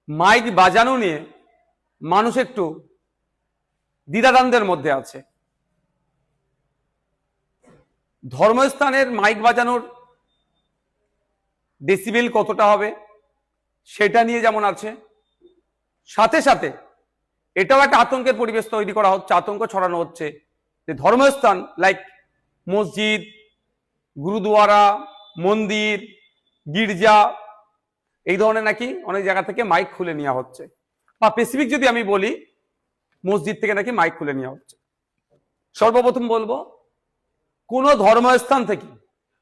Mic বাজানো নিয়ে মানুষ একটু দ্বিধাদ্বন্দ্বের মধ্যে আছে। ধর্মস্থানের মাইক বাজানোর ডেসিবেল কতটা হবে সেটা নিয়ে যেমন আছে, সাথে সাথে এটাও একটা আতঙ্কের পরিবেশ তৈরি করা হচ্ছে, আতঙ্ক ছড়ানো হচ্ছে যে ধর্মস্থান লাইক মসজিদ, গুরুদুয়ারা, মন্দির, গির্জা এই ধরনের নাকি অনেক জায়গা থেকে মাইক খুলে নেওয়া হচ্ছে, বা স্পেসিফিক যদি আমি বলি মসজিদ থেকে নাকি মাইক খুলে নেওয়া হচ্ছে। সর্বপ্রথম বলবো কোন ধর্মস্থান থেকে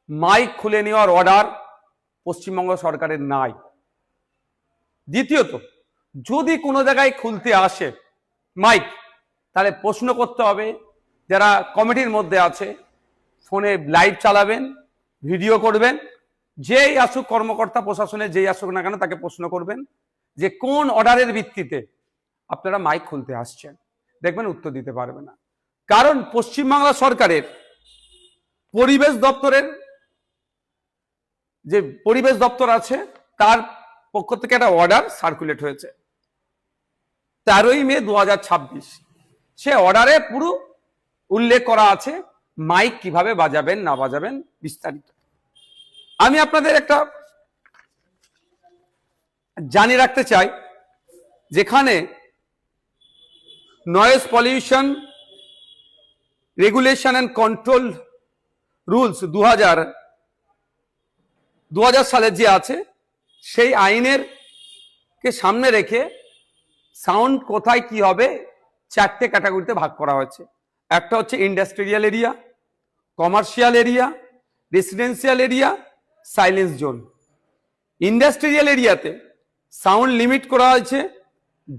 মাইক খুলে নেওয়ার অর্ডার পশ্চিমবঙ্গ সরকারের নাই। দ্বিতীয়ত, যদি কোনো জায়গায় খুলতে আসে মাইক, তাহলে প্রশ্ন করতে হবে যারা কমিটির মধ্যে আছে, ফোনে লাইভ চালাবেন, ভিডিও করবেন, যেই আসুক কর্মকর্তা প্রশাসনে যেই আসুক না কেন তাকে প্রশ্ন করবেন যে কোন অর্ডারের ভিত্তিতে আপনারা মাইক খুলতে আসছেন। দেখবেন উত্তর দিতে পারবে না, কারণ পশ্চিমবাংলা সরকারের পরিবেশ দপ্তরের যে পরিবেশ দপ্তর আছে তার পক্ষ থেকে একটা অর্ডার সার্কুলেট হয়েছে 13ই মে 2026। সে অর্ডারে পুরো উল্লেখ করা আছে মাইক কিভাবে বাজাবেন না বাজাবেন বিস্তারিত। আমি আপনাদের একটা জানিয়ে রাখতে চাই, যেখানে noise pollution regulation and control rules 2000 সালের যে আছে সেই আইনের কে সামনে রেখে সাউন্ড কোথায় কি হবে 4টে ক্যাটাগরিতে ভাগ করা হয়েছে। একটা হচ্ছে industrial area, commercial area, residential area, silence zone. Industrial এরিয়াতে সাউন্ড লিমিট করা হয়েছে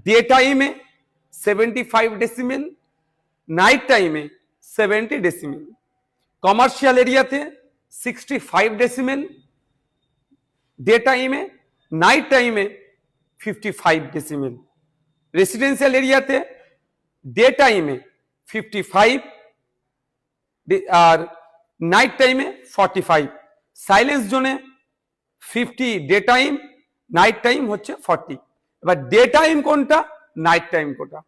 ডে টাইমে 75 ডেসিমেল, নাইট টাইমে 70 ডেসিমেল। কমার্শিয়াল এরিয়াতে 65 ডেসিমেল, ডে টাইমে, নাইট টাইমে 55 ডেসিমেল। রেসিডেন্সিয়াল এরিয়াতে ডে টাইমে 55 আর নাইট টাইমে 45। সাইলেন্স জোনে 50 ডে টাইম, নাইট টাইম হচ্ছে 40। এবার ডে টাইম কোনটা, নাইট টাইম কোনটা,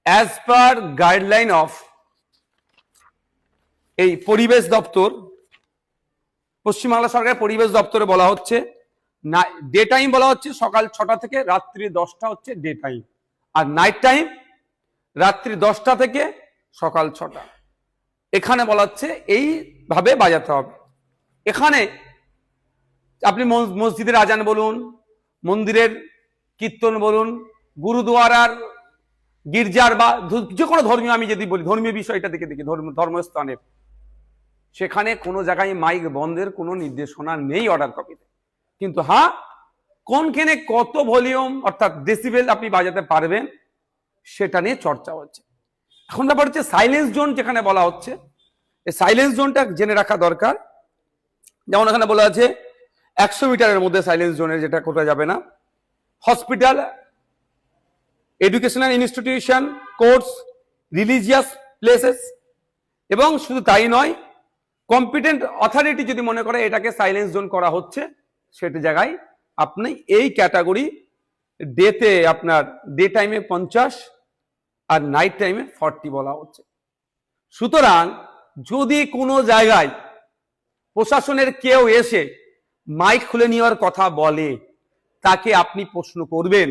অ্যাজ পার গাইডলাইন অফ এই পরিবেশ দপ্তর, পশ্চিমবাংলা সরকারের পরিবেশ দপ্তরে বলা হচ্ছে ডে টাইম বলা হচ্ছে সকাল 6টা থেকে রাত্রি 10টা হচ্ছে ডে টাইম, আর নাইট টাইম রাত্রি 10টা থেকে সকাল 6টা। এখানে বলা হচ্ছে এইভাবে বাজাতে হবে। এখানে আপনি মসজিদের আজান বলুন, মন্দিরের কীর্তন বলুন, গুরুদুয়ারার, গির্জার বা যে কোনো ধর্মীয়, আমি যদি বলি ধর্মীয় বিষয়টা দেখে দেখি ধর্মস্থানের, সেখানে কোনো জায়গায় মাইক বন্ধের কোনো নির্দেশনা নেই অর্ডার কপিতে। কিন্তু হ্যাঁ, কোনখানে কত ভলিউম অর্থাৎ ডেসিবেল আপনি বাজাতে পারবেন সেটা নিয়ে চর্চা হচ্ছে। এখন ব্যাপার হচ্ছে সাইলেন্স জোন যেখানে বলা হচ্ছে, এই সাইলেন্স জোনটা জেনে রাখা দরকার। যেমন এখানে বলা আছে 100 মিটারের মধ্যে সাইলেন্স জোনের, যেটা কোথাও যাবে না। Hospital, educational institution, courts, religious places, এবং শুধু তাই নয়, কম্পিটেন্ট অথরিটি যদি মনে করে এটাকে সাইলেন্স জোন করা হচ্ছে, সেটা জায়গায় আপনি এই ক্যাটাগরি ডেতে আপনার ডে টাইমে 50 আর নাইট টাইমে 40 বলা হচ্ছে। সুতরাং যদি কোনো জায়গায় প্রশাসনের কেউ এসে মাইক খুলে নেওয়ার কথা বলে, তাকে আপনি প্রশ্ন করবেন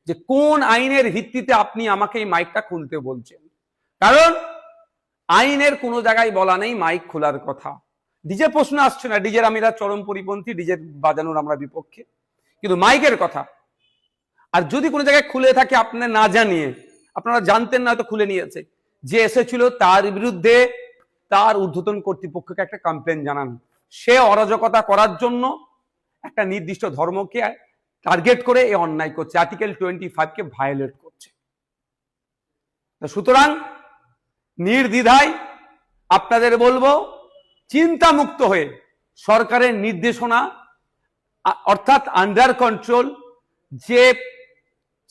যে কোন আইনের ভিত্তিতে আপনি আমাকে এই মাইকটা খুলতে বলছেন। কারণ আইনের কোনো জায়গায় বলা নেই মাইক খোলার কথা। ডিজে প্রশ্ন আসছে না, ডিজের আমরা চরম পরিপন্থী, ডিজে বাজানোর আমরা বিপক্ষে, কিন্তু মাইকের কথা। আর যদি কোনো জায়গায় খুলে থাকে আপনার না জানিয়ে, আপনারা জানতেন না তো খুলে নিয়েছে, যে এসেছিল তার বিরুদ্ধে তার ঊর্ধ্বতন কর্তৃপক্ষকে একটা কমপ্লেন জানান। সে অরাজকতা করার জন্য একটা নির্দিষ্ট ধর্মকে টার্গেট করে এই অন্যায় করছে, আর্টিকেল 25 ভায়োলেট করছে। সুতরাং নির্দ্বিধায় আপনাদের বলবো, চিন্তামুক্ত হয়ে সরকারের নির্দেশনা অর্থাৎ আন্ডার কন্ট্রোল যে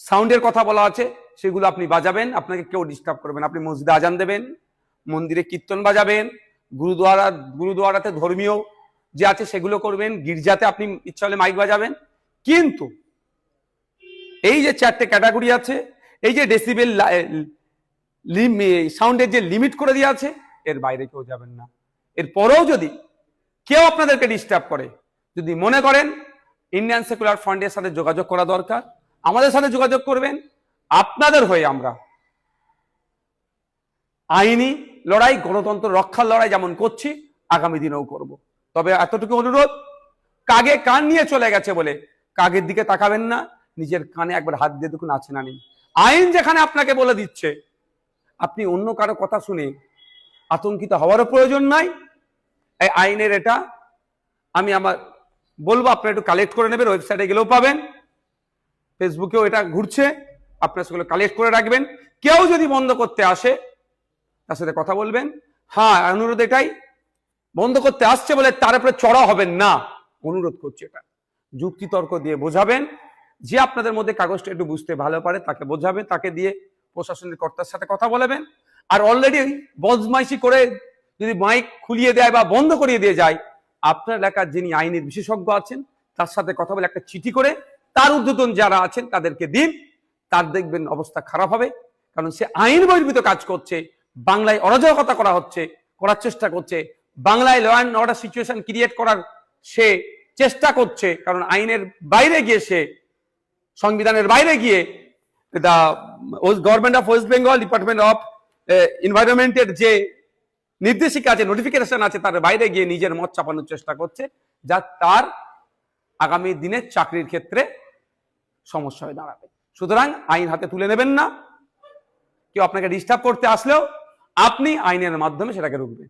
সাউন্ডের কথা বলা আছে সেগুলো আপনি বাজাবেন, আপনাকে কেউ ডিস্টার্ব করবেন। আপনি মসজিদে আজান দেবেন, মন্দিরে কীর্তন বাজাবেন, গুরুদুয়ারাতে ধর্মীয় যে আছে সেগুলো করবেন, গির্জাতে আপনি ইচ্ছা হলে মাইক বাজাবেন। কিন্তু এই যে 4টে ক্যাটাগরি আছে, এই যে ডেসিবেল সাউন্ডের যে লিমিট করে দেওয়া আছে, এর বাইরে কেউ যাবেন না। এরপরেও যদি কেউ আপনাদেরকে ডিস্টার্ব করে, যদি মনে করেন ইন্ডিয়ান সেকুলার ফান্ডের সাথে যোগাযোগ করা দরকার, আমাদের সাথে যোগাযোগ করবেন। আপনাদের হয়ে আমরা আইনি লড়াই, গণতন্ত্র রক্ষার লড়াই যেমন করছি, আগামী দিনেও করব। তবে এতটুকু অনুরোধ, কাগে কান নিয়ে চলে গেছে বলে কাগের দিকে তাকাবেন না, নিজের কানে একবার হাত দিয়ে দেখুন আছে না নেই। আইন যেখানে আপনাকে বলে দিচ্ছে, আপনি অন্য কারো কথা শুনে আতঙ্কিত হওয়ারও প্রয়োজন নাই। এই আইনের এটা আমি আমার বলবো, আপনারা একটু কালেক্ট করে নেবেন, ওয়েবসাইটে গেলেও পাবেন, ফেসবুকেও এটা ঘুরছে, আপনারা সেগুলো কালেক্ট করে রাখবেন। কেউ যদি বন্ধ করতে আসে, তার সাথে কথা বলবেন। হ্যাঁ, অনুরোধ এটাই, বন্ধ করতে আসছে বলে তার উপরে চড়া হবেন না, অনুরোধ করছি। এটা যুক্তিতর্ক দিয়ে বোঝাবেন। যে আপনাদের মধ্যে কাগজটা একটু বুঝতে ভালো পারে তাকে বোঝাবেন, তাকে দিয়ে প্রশাসনের কর্তার সাথে কথা বলাবেন। আর অলরেডি বদমাইশি করে যদি মাইক খুলিয়ে দেয় বা বন্ধ করিয়ে দিয়ে যায়, আপনার এলাকার যিনি আইনের বিশেষজ্ঞ আছেন তার সাথে কথা বলে একটা চিঠি করে তার ঊর্ধ্বতন যারা আছেন তাদেরকে দিন। তার দেখবেন অবস্থা খারাপ হবে, কারণ সে আইন বহির্ভূত কাজ করছে, বাংলায় অরাজকতা করার চেষ্টা করছে, বাংলায় law and order situation create করার সে চেষ্টা করছে। কারণ আইনের বাইরে গিয়ে সে, সংবিধানের বাইরে গিয়ে, the government of West Bengal department of এনভায়রনমেন্টের যে নির্দেশিকা আছে, নোটিফিকেশন আছে, তার বাইরে গিয়ে নিজের মত চাপানোর চেষ্টা করছে, যা তার আগামী দিনে চাকরির ক্ষেত্রে সমস্যা হয়ে দাঁড়াবে। সুতরাং আইন হাতে তুলে নেবেন না। কেউ আপনাকে ডিস্টার্ব করতে আসলেও আপনি আইনের মাধ্যমে সেটাকে রুখবেন।